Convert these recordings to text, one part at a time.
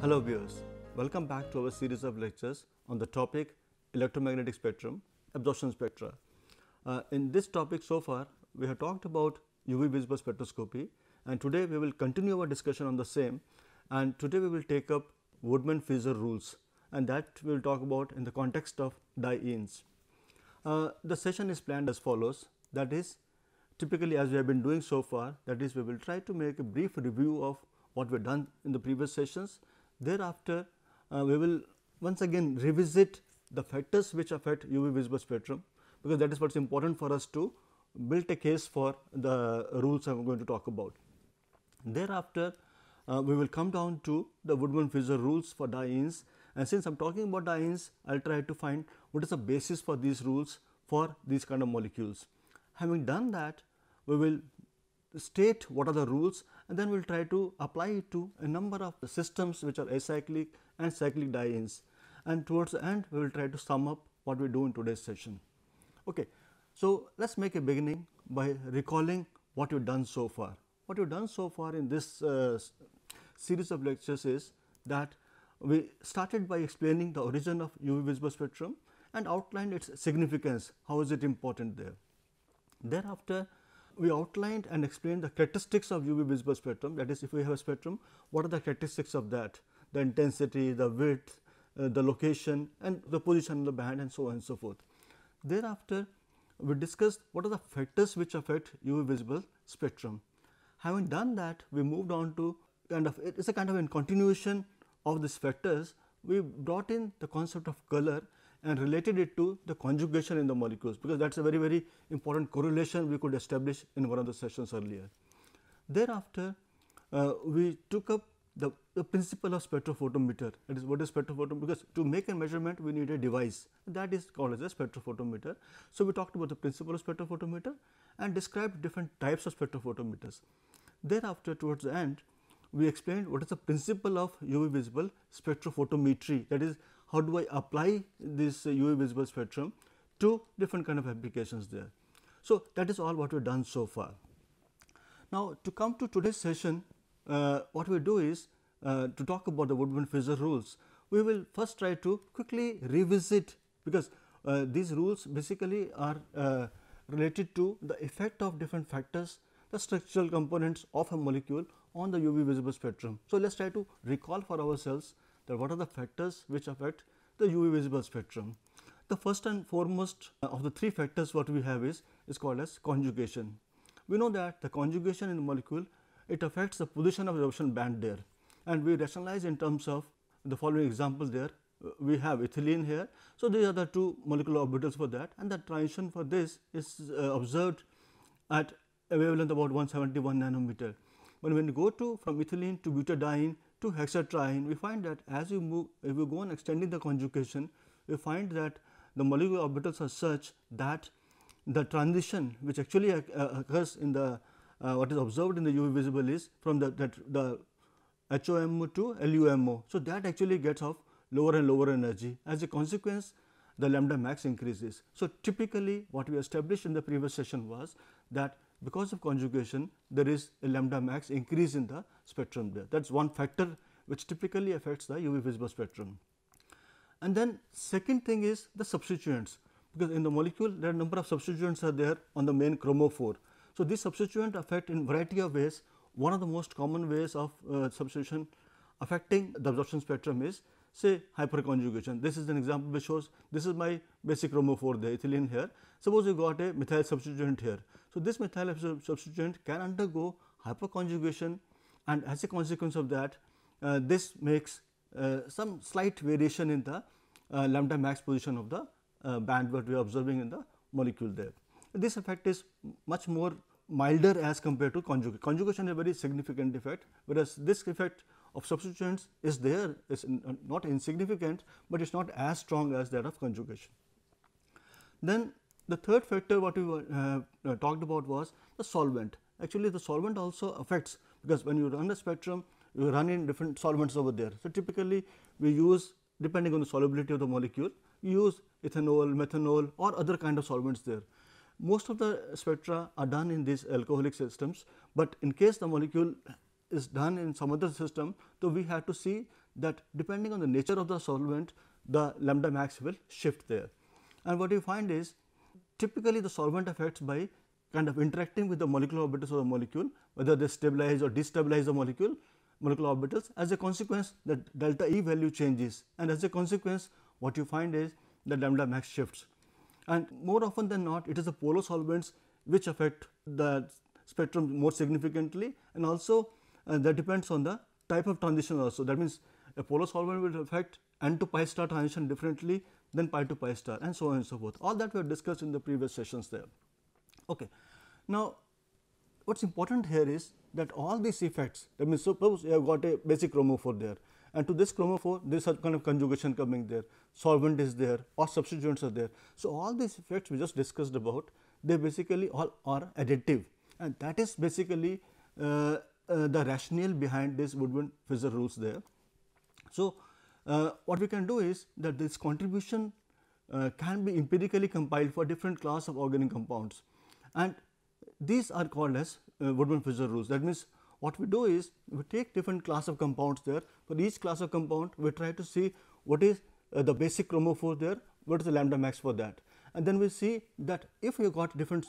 Hello viewers, welcome back to our series of lectures on the topic electromagnetic spectrum, absorption spectra. In this topic so far we have talked about UV visible spectroscopy, and today we will continue our discussion on the same, and today we will take up Woodman-Fisher rules, and that we will talk about in the context of dye-ins. The session is planned as follows, that is typically as we have been doing so far, that is we will try to make a brief review of what we have done in the previous sessions. Thereafter, we will once again revisit the factors which affect UV visible spectrum, because that is what is important for us to build a case for the rules I am going to talk about. Thereafter, we will come down to the Woodman-Fisher rules for dye-ins, and since I am talking about dye-ins, I will try to find what is the basis for these rules for these kind of molecules. Having done that, we will state what are the rules, and then we will try to apply it to a number of systems which are acyclic and cyclic dye-ins, and towards the end we will try to sum up what we do in today's session. Okay. So, let us make a beginning by recalling what we have done so far. What we have done so far in this series of lectures is that we started by explaining the origin of UV visible spectrum and outlined its significance, how is it important there. Thereafter, we outlined and explained the characteristics of UV visible spectrum, that is if we have a spectrum, what are the characteristics of that, the intensity, the width, the location and the position in the band and so on and so forth. Thereafter, we discussed what are the factors which affect UV visible spectrum. Having done that, we moved on to kind of, it is a kind of a continuation of these factors. We brought in the concept of color and related it to the conjugation in the molecules, because that is a very important correlation we could establish in one of the sessions earlier. Thereafter, we took up the principle of spectrophotometer, that is what is spectrophotometer, because to make a measurement we need a device, that is called as a spectrophotometer. So, we talked about the principle of spectrophotometer and described different types of spectrophotometers. Thereafter, towards the end, we explained what is the principle of UV visible spectrophotometry, that is how do I apply this UV visible spectrum to different kind of applications there. So, that is all what we have done so far. Now, to come to today's session, what we do is to talk about the Woodman-Fisher rules. We will first try to quickly revisit, because these rules basically are related to the effect of different factors, the structural components of a molecule on the UV visible spectrum. So, let us try to recall for ourselves that what are the factors which affect the UV visible spectrum. The first and foremost of the three factors what we have is called as conjugation. We know that the conjugation in the molecule, it affects the position of absorption band there, and we rationalize in terms of the following example there. We have ethylene here. So, these are the two molecular orbitals for that, and the transition for this is observed at a wavelength about 171 nanometer. But when we go to from ethylene to butadiene to hexatriene, we find that as we move, if we go on extending the conjugation, we find that the molecular orbitals are such that the transition which actually occurs in the what is observed in the UV visible is from the HOMO to LUMO. So, that actually gets of lower and lower energy. As a consequence, the lambda max increases. So, typically what we established in the previous session was that because of conjugation, there is a lambda max increase in the spectrum there. That is one factor which typically affects the UV visible spectrum. And then second thing is the substituents, because in the molecule there are number of substituents are there on the main chromophore. So, these substituents affect in variety of ways. One of the most common ways of substitution affecting the absorption spectrum is say hyperconjugation. This is an example which shows this is my basic chromophore, the ethylene here. Suppose you got a methyl substituent here. So, this methyl substituent can undergo hyperconjugation, and as a consequence of that, this makes some slight variation in the lambda max position of the band what we are observing in the molecule there. This effect is much more milder as compared to conjugation. Conjugation is a very significant effect, whereas this effect of substituents is there, is not insignificant, but it is not as strong as that of conjugation. Then the third factor what we talked about was the solvent. Actually, the solvent also affects, because when you run the spectrum, you run in different solvents over there. So, typically we use, depending on the solubility of the molecule, you use ethanol, methanol or other kind of solvents there. Most of the spectra are done in these alcoholic systems, but in case the molecule is done in some other system, so we have to see that depending on the nature of the solvent, the lambda max will shift there. And what you find is typically the solvent affects by kind of interacting with the molecular orbitals of the molecule, whether they stabilize or destabilize the molecular orbitals. As a consequence, the delta E value changes, and as a consequence what you find is the lambda max shifts. And more often than not, it is the polar solvents which affect the spectrum more significantly, and also that depends on the type of transition also. That means a polar solvent will affect N to pi star transition differently than pi to pi star, and so on and so forth. All that we have discussed in the previous sessions there. Okay. Now, what is important here is that all these effects, that means suppose you have got a basic chromophore there, and to this chromophore there is some kind of conjugation coming there, solvent is there or substituents are there. So, all these effects we just discussed about, they basically all are additive, and that is basically the rationale behind this Woodward-Fizzer rules there. So, what we can do is that this contribution can be empirically compiled for different class of organic compounds, and these are called as Woodward-Fizzer rules. That means, what we do is we take different class of compounds there. For each class of compound, we try to see what is the basic chromophore there, what is the lambda max for that, and then we see that if you got different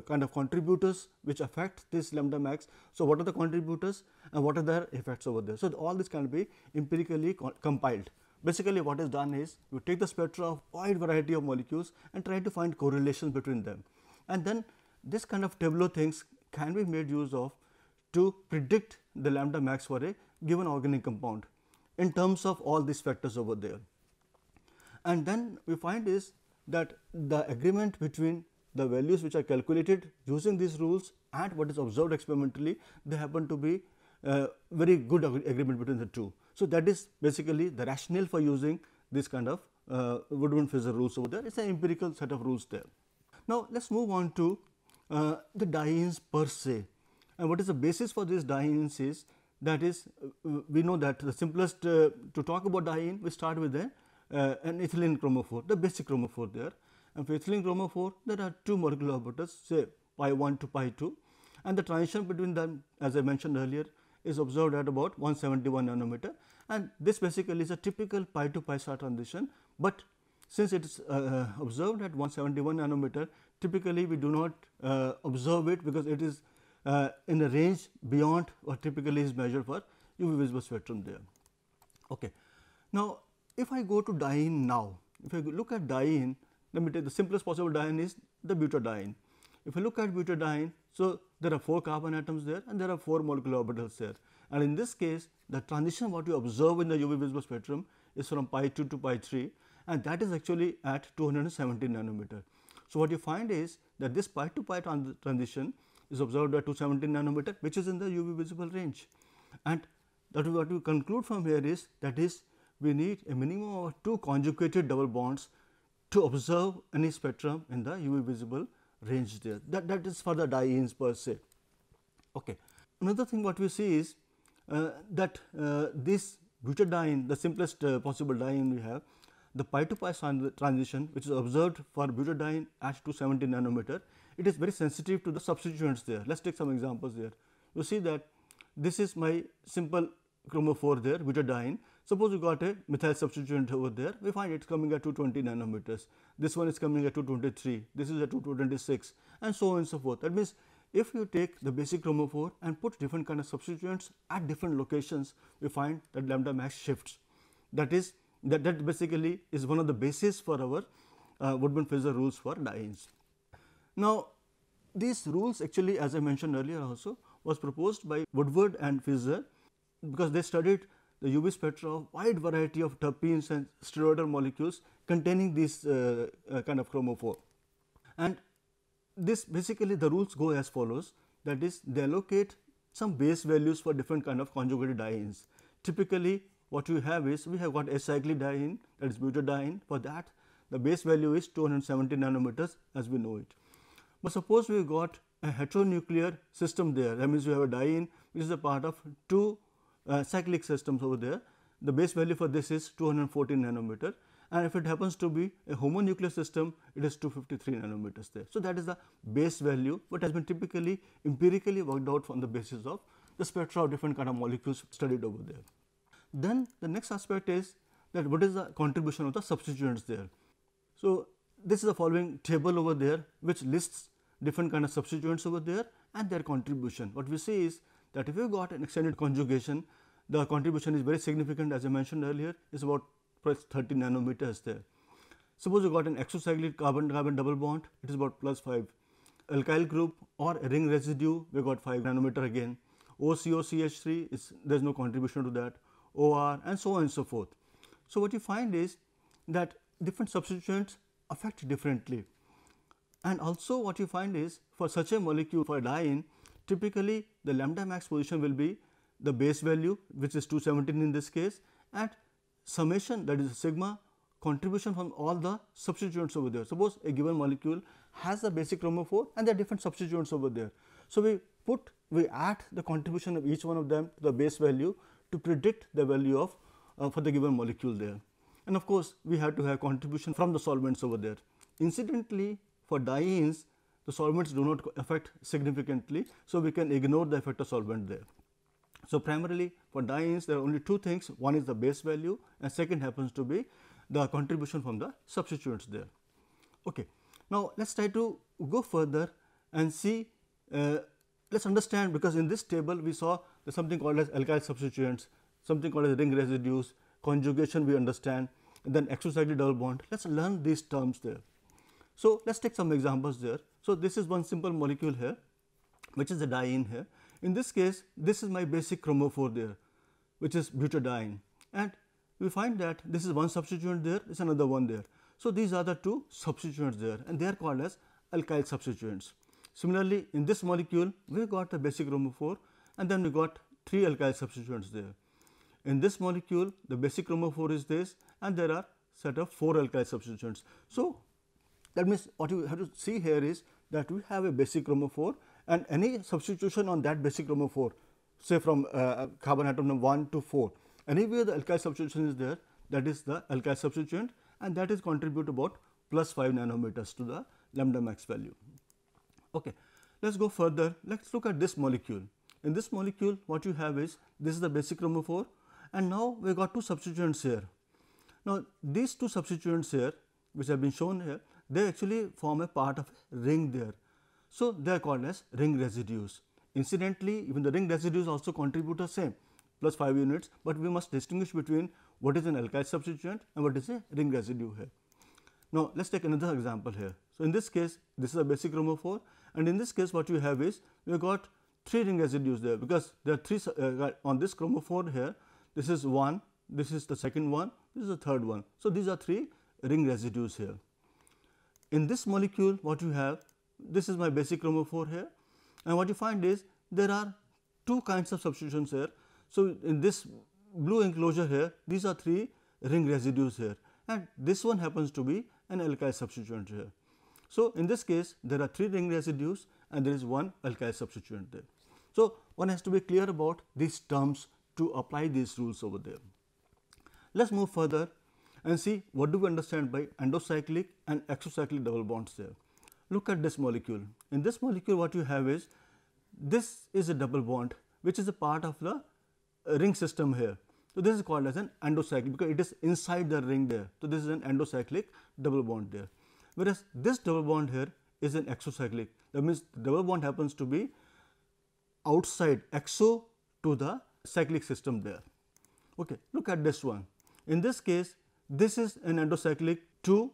kind of contributors which affect this lambda max, so what are the contributors and what are their effects over there. So, all this can be empirically compiled. Basically, what is done is we take the spectra of wide variety of molecules and try to find correlations between them, and then this kind of tableau things can be made use of to predict the lambda max for a given organic compound in terms of all these factors over there. And then we find is that the agreement between the values which are calculated using these rules and what is observed experimentally, they happen to be very good agreement between the two. So, that is basically the rationale for using this kind of Woodward-Fizzer rules over there. It is an empirical set of rules there. Now, let us move on to the dienes per se, and what is the basis for these dienes is, that is we know that the simplest to talk about diene, we start with an ethylene chromophore, the basic chromophore there, and for ethylene chromophore there are two molecular orbitals, say pi 1 to pi 2, and the transition between them, as I mentioned earlier, is observed at about 171 nanometer, and this basically is a typical pi to pi star transition, but since it is observed at 171 nanometer, typically we do not observe it because it is in a range beyond what typically is measured for UV visible spectrum there. Okay. Now, if I go to diene now, if I look at diene, let me take the simplest possible diene is the butadiene. If I look at butadiene, so there are 4 carbon atoms there and there are 4 molecular orbitals there, and in this case the transition what you observe in the UV visible spectrum is from pi 2 to pi 3, and that is actually at 270 nanometer. So, what you find is that this pi to pi transition is observed at 270 nanometer, which is in the UV visible range, and that what we conclude from here is, that is we need a minimum of 2 conjugated double bonds to observe any spectrum in the UV visible range there. That is for the dienes per se. Okay. Another thing what we see is that this butadiene, the simplest possible diene we have, the pi to pi transition which is observed for butadiene at 270 nanometer, it is very sensitive to the substituents there. Let us take some examples there. You see that this is my simple chromophore there, butadiene. Suppose you got a methyl substituent over there, we find it is coming at 220 nanometers, this one is coming at 223, this is at 226, and so on and so forth. That means, if you take the basic chromophore and put different kind of substituents at different locations, we find that lambda max shifts. That is that basically is one of the basis for our Woodward-Fizzer rules for dienes. Now, these rules actually, as I mentioned earlier also, was proposed by Woodward and Fizzer because they studied the UV spectra of wide variety of terpenes and steroidal molecules containing this kind of chromophore. And this basically the rules go as follows, that is they allocate some base values for different kind of conjugated dienes. Typically what you have is, we have got a cyclic diene, that is butadiene. For that the base value is 270 nanometers as we know it. But suppose we got a heteronuclear system there, that means we have a diene which is a part of 2 cyclic systems over there. The base value for this is 214 nanometer, and if it happens to be a homonuclear system, it is 253 nanometers there. So, that is the base value, but has been typically empirically worked out from the basis of the spectra of different kind of molecules studied over there. Then the next aspect is that what is the contribution of the substituents there. So, this is the following table over there which lists different kind of substituents over there and their contribution. What we see is that if you got an extended conjugation, the contribution is very significant, as I mentioned earlier, is about 30 nanometers there. Suppose you got an exocyclic carbon-carbon double bond, it is about +5. Alkyl group or a ring residue, we got 5 nanometer again. OCOCH3 is there is no contribution to that, OR and so on and so forth. So, what you find is that different substituents affect differently, and also what you find is for such a molecule, for a diene, typically the lambda max position will be the base value, which is 217 in this case, and summation, that is sigma, contribution from all the substituents over there. Suppose a given molecule has a basic chromophore and there are different substituents over there. So, we add the contribution of each one of them to the base value to predict the value of for the given molecule there. And of course, we have to have contribution from the solvents over there. Incidentally, for dienes, the solvents do not affect significantly. So, we can ignore the effect of solvent there. So, primarily for dienes there are only two things, one is the base value and second happens to be the contribution from the substituents there. Okay. Now, let us try to go further and see, let us understand, because in this table we saw there is something called as alkyl substituents, something called as ring residues, conjugation we understand, and then exocyclic double bond. Let us learn these terms there. So, let us take some examples there. So, this is one simple molecule here, which is the diene here. In this case, this is my basic chromophore there, which is butadiene, and we find that this is one substituent there, this is another one there. So, these are the two substituents there and they are called as alkyl substituents. Similarly, in this molecule we got the basic chromophore and then we got 3 alkyl substituents there. In this molecule the basic chromophore is this and there are set of 4 alkyl substituents. So, that means what you have to see here is that we have a basic chromophore and any substitution on that basic chromophore, say from carbon atom number 1 to 4, anywhere the alkyl substitution is there, that is the alkyl substituent and that is contribute about +5 nanometers to the lambda max value. Okay. Let us go further, let us look at this molecule. In this molecule what you have is, this is the basic chromophore and now we got 2 substituents here. Now, these 2 substituents here which have been shown here, they actually form a part of a ring there. So, they are called as ring residues. Incidentally, even the ring residues also contribute the same +5 units, but we must distinguish between what is an alkyl substituent and what is a ring residue here. Now, let us take another example here. So, in this case this is a basic chromophore and in this case what you have is we have got 3 ring residues there, because there are 3 on this chromophore here, this is one, this is the second one, this is the third one. So, these are 3 ring residues here. In this molecule what you have, this is my basic chromophore here and what you find is there are 2 kinds of substitutions here. So, in this blue enclosure here, these are 3 ring residues here and this one happens to be an alkyl substituent here. So, in this case there are 3 ring residues and there is 1 alkyl substituent there. So, one has to be clear about these terms to apply these rules over there. Let us move further and see what do we understand by endocyclic and exocyclic double bonds there. Look at this molecule. In this molecule what you have is, this is a double bond which is a part of the ring system here. So, this is called as an endocyclic because it is inside the ring there. So, this is an endocyclic double bond there, whereas this double bond here is an exocyclic. That means, the double bond happens to be outside exo to the cyclic system there. Okay. Look at this one. In this case this is an endocyclic to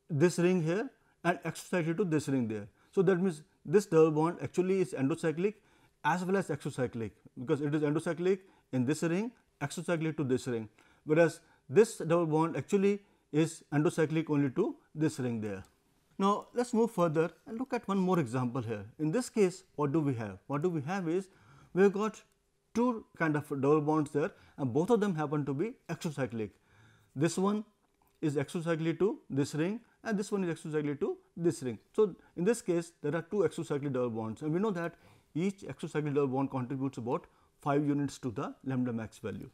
this ring here and exocyclic to this ring there. So, that means, this double bond actually is endocyclic as well as exocyclic, because it is endocyclic in this ring, exocyclic to this ring, whereas this double bond actually is endocyclic only to this ring there. Now, let us move further and look at one more example here. In this case what do we have? What do we have is, we have got 2 kind of double bonds there and both of them happen to be exocyclic. This one is exocyclic to this ring and this one is exocyclic to this ring. So, in this case there are 2 exocyclic double bonds and we know that each exocyclic double bond contributes about 5 units to the lambda max value.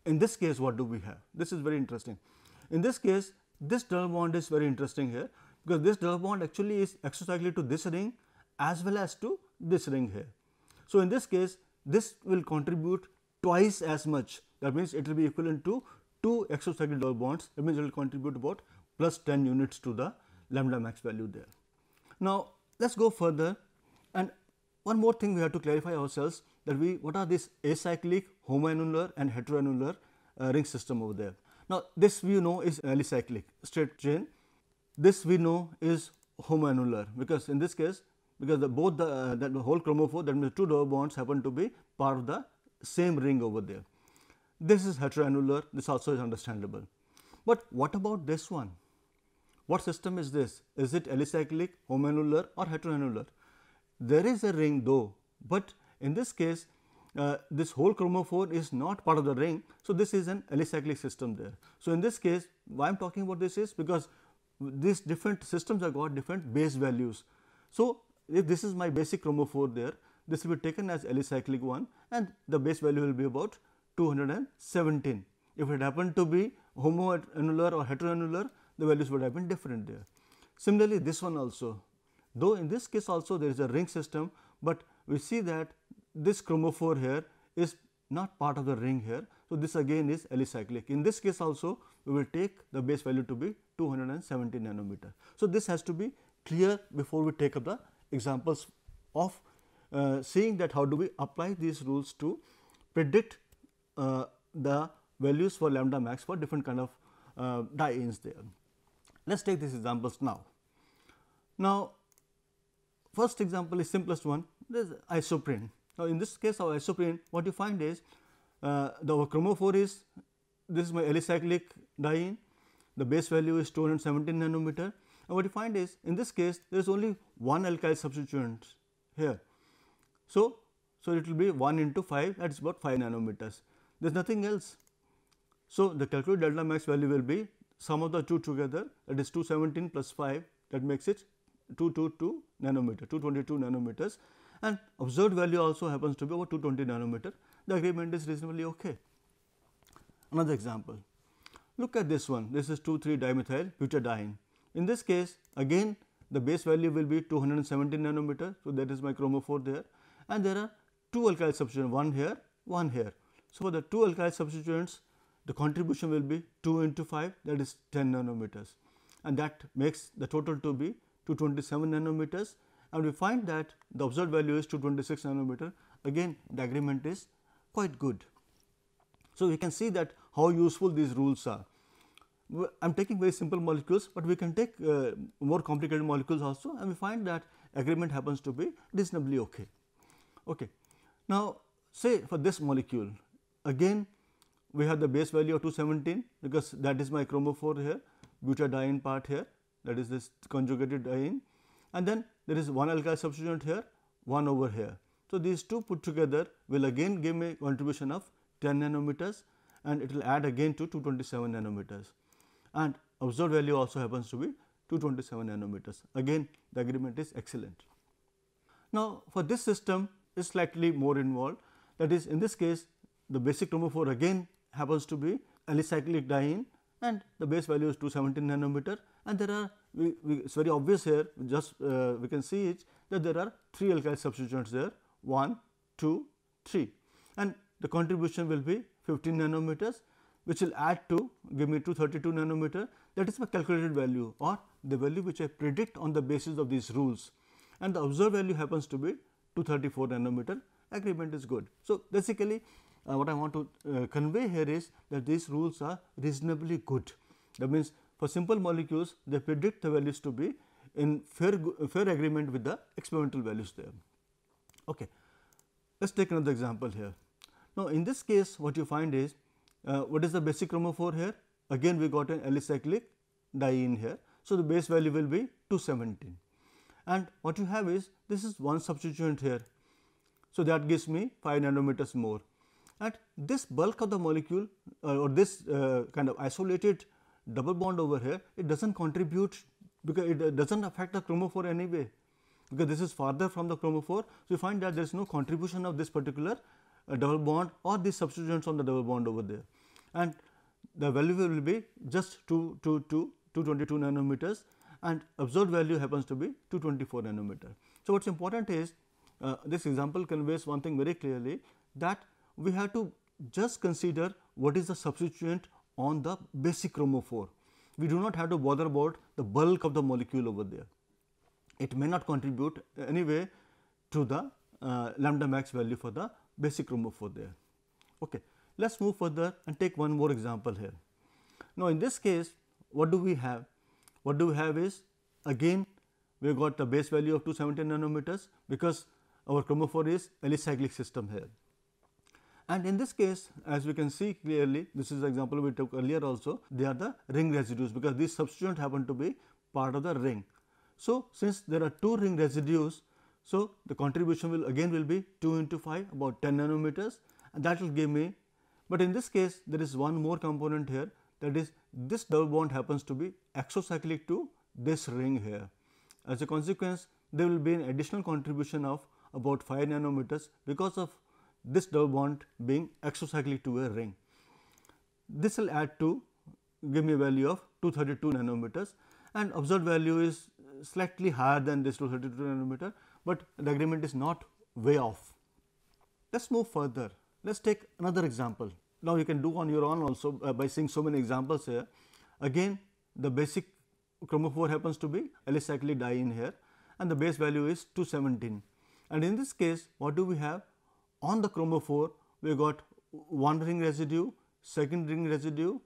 In this case what do we have? This is very interesting. In this case this double bond is very interesting here, because this double bond actually is exocyclic to this ring as well as to this ring here. So, in this case this will contribute twice as much, that means it will be equivalent to 2 exocyclic double bonds, that means it will contribute about plus 10 units to the lambda max value there. Now, let us go further, and one more thing we have to clarify ourselves, that what are these acyclic, homoannular and heteroannular ring system over there. Now, this we know is alicyclic straight chain, this we know is homoannular, because in this case, because the whole chromophore, that means 2 double bonds happen to be part of the same ring over there. This is heteroannular, this also is understandable. But what about this one? What system is this? Is it alicyclic, homoannular or heteroannular? There is a ring though, but in this case this whole chromophore is not part of the ring. So, this is an alicyclic system there. So, in this case, why I am talking about this is because these different systems have got different base values. So, if this is my basic chromophore there, this will be taken as alicyclic one and the base value will be about 217. If it happened to be homoannular or heteroannular, the values would have been different there. Similarly, this one also, though in this case also there is a ring system, but we see that this chromophore here is not part of the ring here. So, this again is alicyclic. In this case also we will take the base value to be 270 nanometer. So, this has to be clear before we take up the examples of seeing that how do we apply these rules to predict the values for lambda max for different kind of dienes there. Let us take these examples now. Now, first example is simplest one, this is isoprene. Now, in this case of isoprene, what you find is the chromophore is, this is my alicyclic diene, the base value is 217 nanometer, and what you find is in this case there is only one alkyl substituent here. So, it will be 1 into 5, that is about 5 nanometers, there is nothing else. So, the calculated delta max value will be sum of the two together, that is 217 plus 5, that makes it 222 nanometer, 222 nanometers, and observed value also happens to be about 220 nanometer. The agreement is reasonably okay. Another example, look at this one, this is 2,3 dimethyl butadiene. In this case again the base value will be 217 nanometer. So, that is my chromophore there, and there are 2 alkyl substituents, one here, one here. So, for the 2 alkyl substituents the contribution will be 2 into 5, that is 10 nanometers, and that makes the total to be 227 nanometers, and we find that the observed value is 226 nanometer. Again the agreement is quite good. So, we can see that how useful these rules are. I am taking very simple molecules, but we can take more complicated molecules also, and we find that agreement happens to be reasonably okay. Now, say for this molecule again we have the base value of 217, because that is my chromophore here, butadiene part here, that is this conjugated diene, and then there is one alkyl substituent here, one over here. So, these two put together will again give me contribution of 10 nanometers, and it will add again to 227 nanometers, and observed value also happens to be 227 nanometers. Again the agreement is excellent. Now, for this system is slightly more involved, that is in this case the basic chromophore again happens to be alicyclic diene, and the base value is 217 nanometer, and there are it is very obvious here, just we can see it that there are 3 alkyl substituents there, 1, 2, 3, and the contribution will be 15 nanometers, which will add to give me 232 nanometer, that is my calculated value or the value which I predict on the basis of these rules, and the observed value happens to be 234 nanometer. Agreement is good. So, basically what I want to convey here is that these rules are reasonably good. That means, for simple molecules they predict the values to be in fair agreement with the experimental values there. Okay. Let us take another example here. Now, in this case what you find is what is the basic chromophore here? Again we got an alicyclic diene here. So, the base value will be 217, and what you have is this is one substituent here. So, that gives me 5 nanometers more, and this bulk of the molecule or this kind of isolated double bond over here, it does not contribute because it does not affect the chromophore anyway, because this is farther from the chromophore. So, you find that there is no contribution of this particular double bond or these substituents on the double bond over there, and the value will be just 222 nanometers, and observed value happens to be 224 nanometer. So, what is important is this example conveys one thing very clearly, that we have to just consider what is the substituent on the basic chromophore. We do not have to bother about the bulk of the molecule over there. It may not contribute anyway to the lambda max value for the basic chromophore there. Okay. Let us move further and take one more example here. Now, in this case, what do we have? What do we have is, again we have got the base value of 270 nanometers, because our chromophore is alicyclic system here. And in this case, as we can see clearly, this is the example we took earlier also, they are the ring residues, because these substituents happen to be part of the ring. So, since there are 2 ring residues, so the contribution will be 2 into 5, about 10 nanometers, and that will give me. But in this case, there is one more component here, that is this double bond happens to be exocyclic to this ring here. As a consequence, there will be an additional contribution of about 5 nanometers because of this double bond being exocyclic to a ring. This will add to give me a value of 232 nanometers, and observed value is slightly higher than this 232 nanometer, but the agreement is not way off. Let us move further. Let us take another example. Now, you can do on your own also by seeing so many examples here. Again, the basic chromophore happens to be alicyclic diene here, and the base value is 217. And in this case, what do we have? On the chromophore, we got 1 ring residue, 2nd ring residue,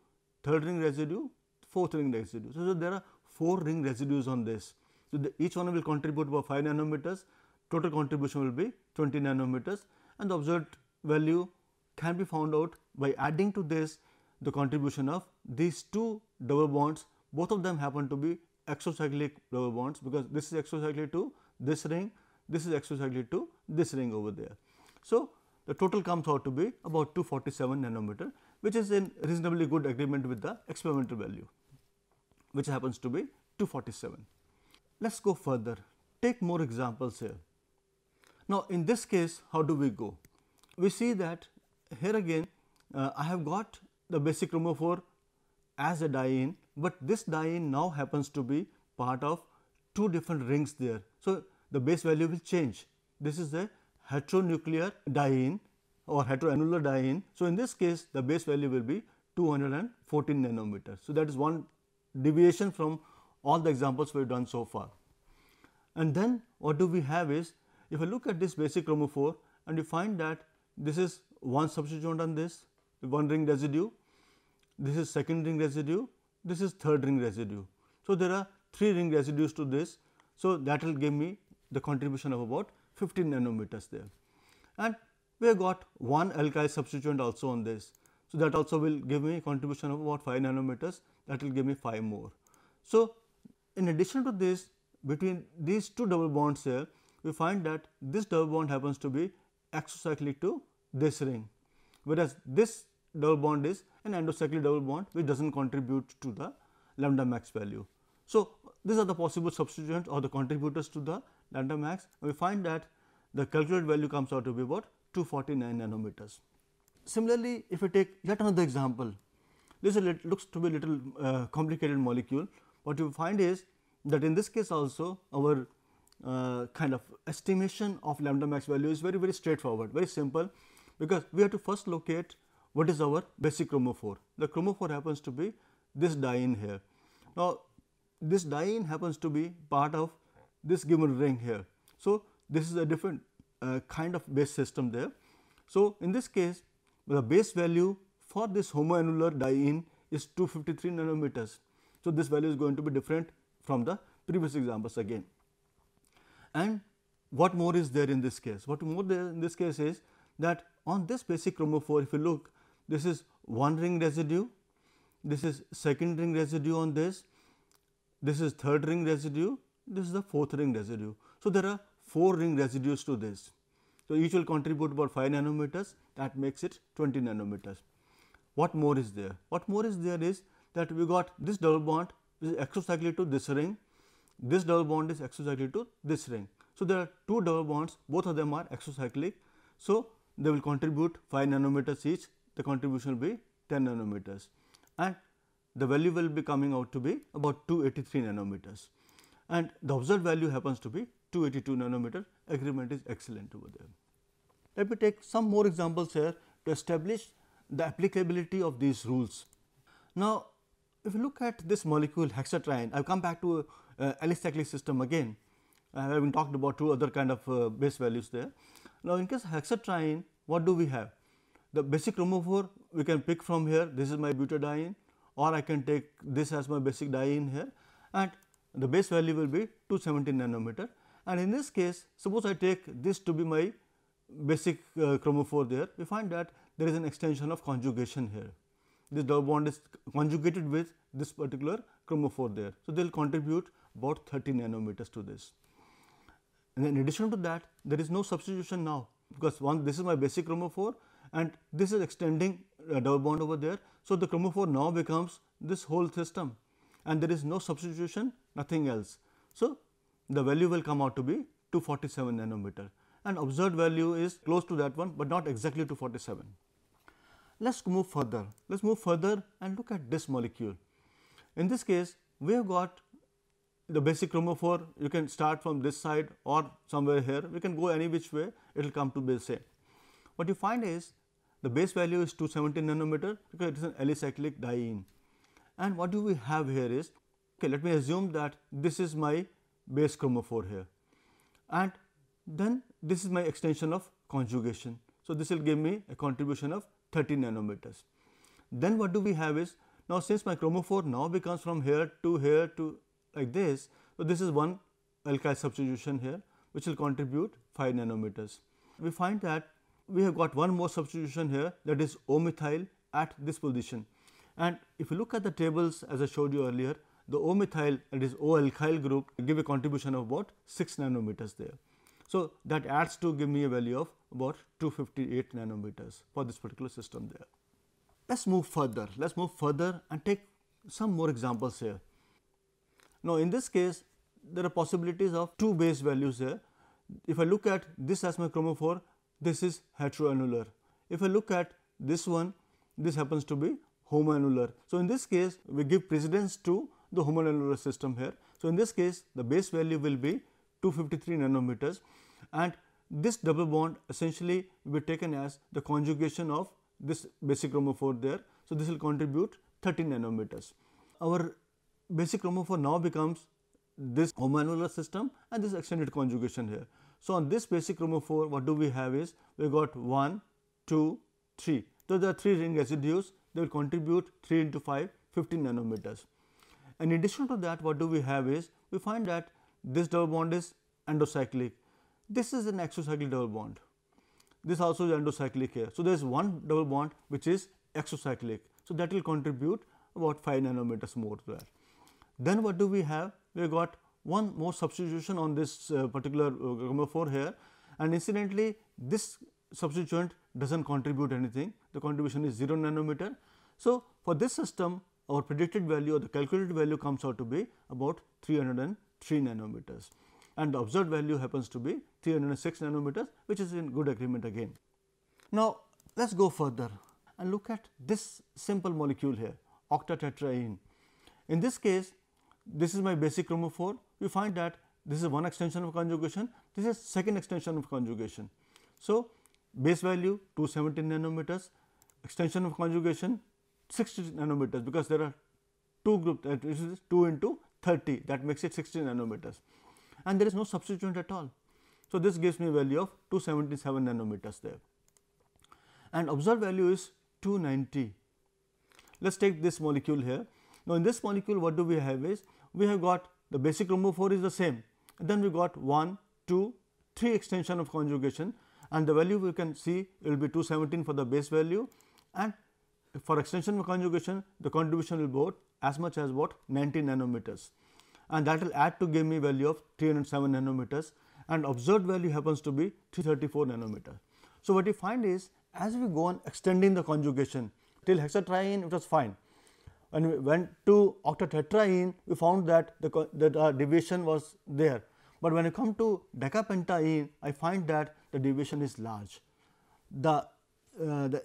3rd ring residue, 4th ring residue. So, there are 4 ring residues on this. So, each one will contribute about 5 nanometers, total contribution will be 20 nanometers, and the observed value can be found out by adding to this the contribution of these 2 double bonds. Both of them happen to be exocyclic double bonds, because this is exocyclic to this ring, this is exocyclic to this ring over there. So, the total comes out to be about 247 nanometer, which is in reasonably good agreement with the experimental value, which happens to be 247. Let us go further, take more examples here. Now, in this case, how do we go? We see that here again I have got the basic chromophore as a diene, but this diene now happens to be part of 2 different rings there. So, the base value will change. This is a heteronuclear diene or heteroannular diene. So, in this case the base value will be 214 nanometers. So, that is one deviation from all the examples we have done so far. And then what do we have is, if I look at this basic chromophore and you find that this is one substituent on this, 1 ring residue, this is 2nd ring residue, this is 3rd ring residue. So, there are 3 ring residues to this. So, that will give me the contribution of about 15 nanometers there, and we have got one alkyl substituent also on this. So, that also will give me a contribution of about 5 nanometers, that will give me 5 more. So, in addition to this, between these 2 double bonds here, we find that this double bond happens to be exocyclic to this ring, whereas this double bond is an endocyclic double bond which does not contribute to the lambda max value. So, these are the possible substituents or the contributors to the lambda max. We find that the calculated value comes out to be about 249 nanometers. Similarly, if we take yet another example, this looks to be a little complicated molecule. What you find is that in this case also our kind of estimation of lambda max value is very straightforward, very simple, because we have to first locate what is our basic chromophore. The chromophore happens to be this diene here. Now, this diene happens to be part of this given ring here. So, this is a different kind of base system there. So, in this case the base value for this homoannular diene is 253 nanometers. So, this value is going to be different from the previous examples again. And what more is there in this case? What more there in this case is that on this basic chromophore, if you look, this is 1 ring residue, this is 2nd ring residue on this, this is 3rd ring residue, this is the 4th ring residue. So, there are 4 ring residues to this. So, each will contribute about 5 nanometers, that makes it 20 nanometers. What more is there? What more is there is that we got this double bond is exocyclic to this ring, this double bond is exocyclic to this ring. So, there are 2 double bonds, both of them are exocyclic. So, they will contribute 5 nanometers each, the contribution will be 10 nanometers, and the value will be coming out to be about 283 nanometers, and the observed value happens to be 282 nanometer. Agreement is excellent over there. Let me take some more examples here to establish the applicability of these rules. Now, if you look at this molecule hexatriene, I will come back to alicyclic system again. I have talked about two other kind of base values there. Now, in case of hexatriene, what do we have? The basic chromophore we can pick from here, this is my butadiene, or I can take this as my basic diene here, and the base value will be 270 nanometer. And in this case, suppose I take this to be my basic chromophore there, we find that there is an extension of conjugation here. This double bond is conjugated with this particular chromophore there. So, they will contribute about 30 nanometers to this. And in addition to that, there is no substitution now, because this is my basic chromophore and this is extending a double bond over there. So, the chromophore now becomes this whole system and there is no substitution, nothing else. So, the value will come out to be 247 nanometer, and observed value is close to that one, but not exactly 247. Let us move further. Let us move further and look at this molecule. In this case, we have got the basic chromophore. You can start from this side or somewhere here, we can go any which way, it will come to be the same. What you find is the base value is 270 nanometer, because it is an alicyclic diene. And what do we have here is, okay, let me assume that this is my base chromophore here, and then this is my extension of conjugation. So, this will give me a contribution of 30 nanometers. Then what do we have is, now since my chromophore now becomes from here to like this, so this is one alkyl substitution here, which will contribute 5 nanometers. We find that we have got one more substitution here, that is O-methyl at this position. And if you look at the tables as I showed you earlier, the O-methyl, that is O-alkyl group, give a contribution of about 6 nanometers there. So, that adds to give me a value of about 258 nanometers for this particular system there. Let us move further. Let us move further and take some more examples here. Now, in this case, there are possibilities of two base values here. If I look at this as my chromophore, this is heteroannular. If I look at this one, this happens to be homoannular. So, in this case, we give precedence to the homoannular system here. So, in this case, the base value will be 253 nanometers, and this double bond essentially will be taken as the conjugation of this basic chromophore there. So, this will contribute 30 nanometers. Our basic chromophore now becomes this homoannular system and this extended conjugation here. So, on this basic chromophore, what do we have is, we got 1, 2, 3. So, there are 3 ring residues, they will contribute 3 into 5, 15 nanometers. In addition to that, what do we have is, we find that this double bond is endocyclic. This is an exocyclic double bond. This also is endocyclic here. So, there is one double bond which is exocyclic. So, that will contribute about 5 nanometers more there. Then what do we have? We have got one more substitution on this particular chromophore here, and incidentally this substituent does not contribute anything, the contribution is 0 nanometer. So, for this system, our predicted value or the calculated value comes out to be about 303 nanometers, and the observed value happens to be 306 nanometers, which is in good agreement again. Now, let us go further and look at this simple molecule here, octatetraene. In this case, this is my basic chromophore. We find that this is one extension of conjugation, this is second extension of conjugation. So, base value 270 nanometers, extension of conjugation 60 nanometers, because there are two groups, that is 2 into 30, that makes it 60 nanometers, and there is no substituent at all. So, this gives me a value of 277 nanometers there, and observed value is 290. Let us take this molecule here. Now, in this molecule, what do we have is, we have got the basic chromophore is the same, and then we got 1, 2, 3 extension of conjugation, and the value we can see it will be 217 for the base value, and for extension of conjugation the contribution will be about as much as about 90 nanometers, and that will add to give me value of 307 nanometers, and observed value happens to be 334 nanometer. So, what you find is, as we go on extending the conjugation till hexatriene, it was fine. When we went to octatetraene, we found that the deviation was there, but when you come to decapentaene, I find that the deviation is large. The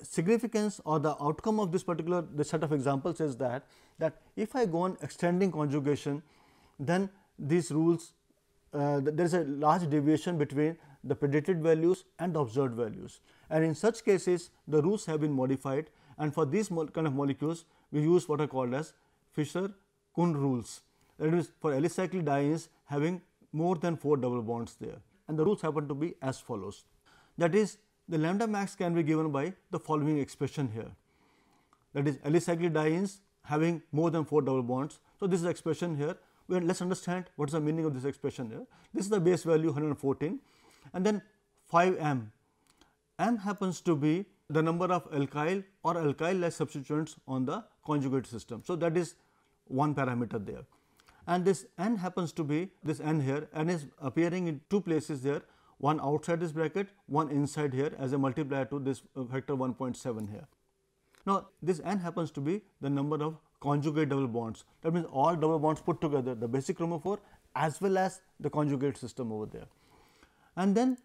significance or the outcome of this particular set of examples is that if I go on extending conjugation, then these rules, there is a large deviation between the predicted values and the observed values, and in such cases the rules have been modified, and for these kind of molecules we use what are called as Fischer-Kuhn rules. That is, for alicyclic dienes having more than 4 double bonds there, and the rules happen to be as follows. That is, the lambda max can be given by the following expression here. That is, alicyclic dienes having more than 4 double bonds. So, this is the expression here. Let us understand what is the meaning of this expression here. This is the base value 114, and then 5 m. M happens to be the number of alkyl or alkyl-like substituents on the conjugate system. So, that is one parameter there, and this n happens to be this n here, n is appearing in 2 places there, one outside this bracket, one inside here as a multiplier to this factor 1.7 here. Now, this n happens to be the number of conjugate double bonds. That means all double bonds put together, the basic chromophore as well as the conjugate system over there. And then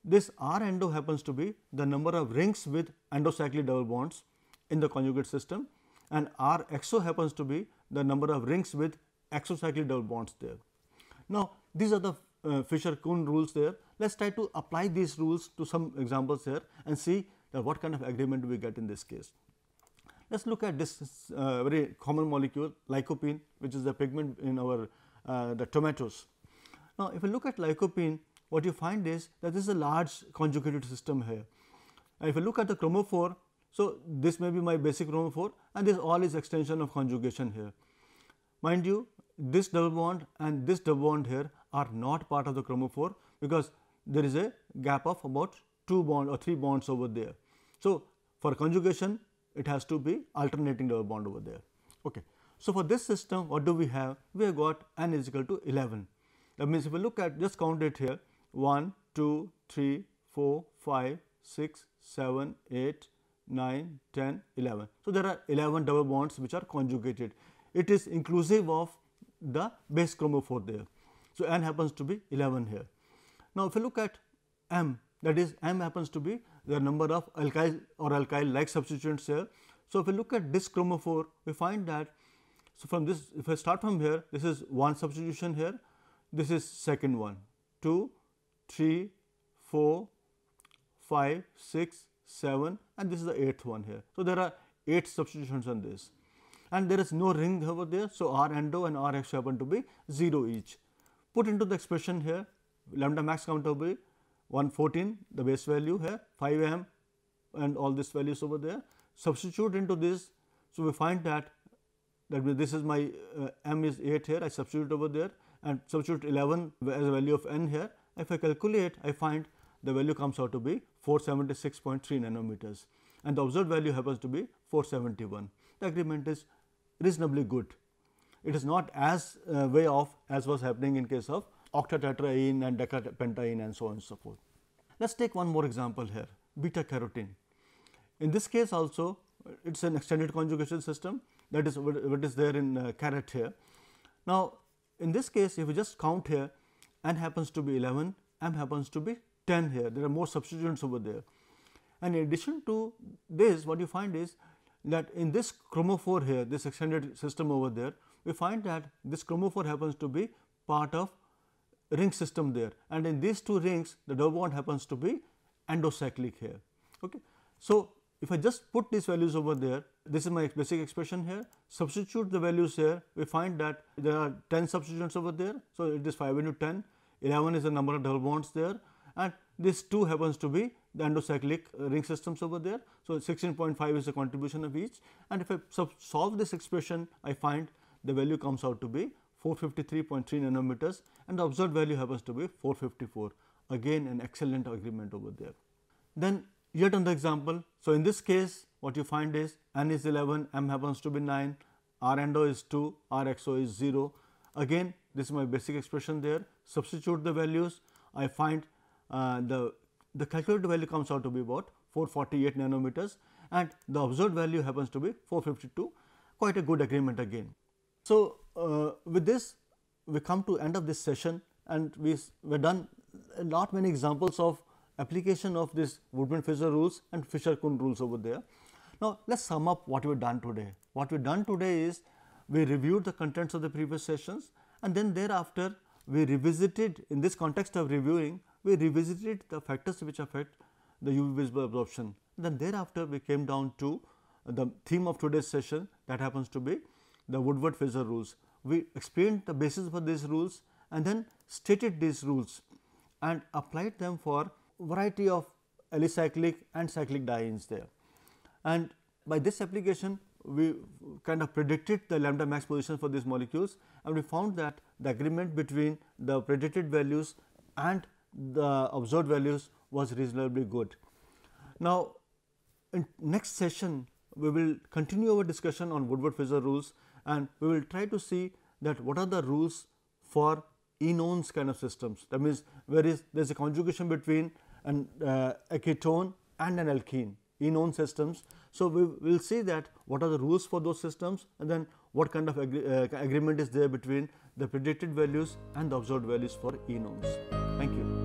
this R endo happens to be the number of rings with endocyclic double bonds in the conjugate system, and R exo happens to be the number of rings with exocyclic double bonds there. Now, these are the Fischer-Kuhn rules there. Let us try to apply these rules to some examples here and see that what kind of agreement we get in this case. Let us look at this very common molecule Lycopene, which is the pigment in our the tomatoes. Now, if you look at Lycopene, what you find is that this is a large conjugated system here. And if you look at the chromophore, so this may be my basic chromophore, and this all is extension of conjugation here. Mind you, this double bond and this double bond here are not part of the chromophore, because there is a gap of about 2 bonds or 3 bonds over there. So, for conjugation it has to be alternating double bond over there. Okay. So, for this system what do we have? We have got n is equal to 11. That means, if we look at, just count it here, 1, 2, 3, 4, 5, 6, 7, 8, 9, 10, 11. So, there are 11 double bonds which are conjugated. It is inclusive of the base chromophore there. So, n happens to be 11 here. Now, if you look at m, that is, m happens to be the number of alkyl or alkyl-like substituents here. So, if we look at this chromophore, we find that, so from this, if I start from here, this is one substitution here, this is second one, 2, 3, 4, 5, 6, 7, and this is the 8th one here. So, there are 8 substitutions on this, and there is no ring over there. So, R endo and R exo happen to be 0 each. Put into the expression here, lambda max count will be 114, the base value here, 5 m and all these values over there. Substitute into this. So, we find that this is my m is 8 here, I substitute over there and substitute 11 as a value of n here. If I calculate, I find the value comes out to be 476.3 nanometers, and the observed value happens to be 471. The agreement is reasonably good. It is not as way off as was happening in case of octatetraene and decapentaene and so on and so forth. Let us take one more example here, beta-carotene. In this case also, it is an extended conjugation system, that is what is there in caret here. Now, in this case, if you just count here, n happens to be 11, m happens to be 10 here, there are more substituents over there. And in addition to this, what you find is that in this chromophore here, this extended system over there, we find that this chromophore happens to be part of ring system there, and in these 2 rings the double bond happens to be endocyclic here. Okay. So, if I just put these values over there, this is my basic expression here, substitute the values here, we find that there are 10 substituents over there. So, it is 5 into 10, 11 is the number of double bonds there, and this 2 happens to be the endocyclic ring systems over there. So, 16.5 is the contribution of each, and if I solve this expression, I find the value comes out to be 453.3 nanometers, and the observed value happens to be 454. Again, an excellent agreement over there. Then yet another example. So, in this case, what you find is n is 11, m happens to be 9, R endo is 2, R exo is 0. Again, this is my basic expression there. Substitute the values. I find the calculated value comes out to be about 448 nanometers, and the observed value happens to be 452. Quite a good agreement again. So, with this we come to end of this session, and we've done not many examples of application of this Woodman-Fisher rules and Fischer-Kuhn rules over there. Now, let us sum up what we have done today. What we have done today is we reviewed the contents of the previous sessions, and then thereafter we revisited, in this context of reviewing, we revisited the factors which affect the UV visible absorption. Then thereafter we came down to the theme of today's session, that happens to be the Woodward-Fisher rules. We explained the basis for these rules and then stated these rules and applied them for variety of alicyclic and cyclic dienes there. And by this application, we kind of predicted the lambda max position for these molecules, and we found that the agreement between the predicted values and the observed values was reasonably good. Now, in next session, we will continue our discussion on Woodward-Fisher rules, and we will try to see that what are the rules for enones kind of systems. That means, there is a conjugation between a ketone and an alkene, enone systems. So, we will see that what are the rules for those systems, and then what kind of agreement is there between the predicted values and the observed values for enones. Thank you.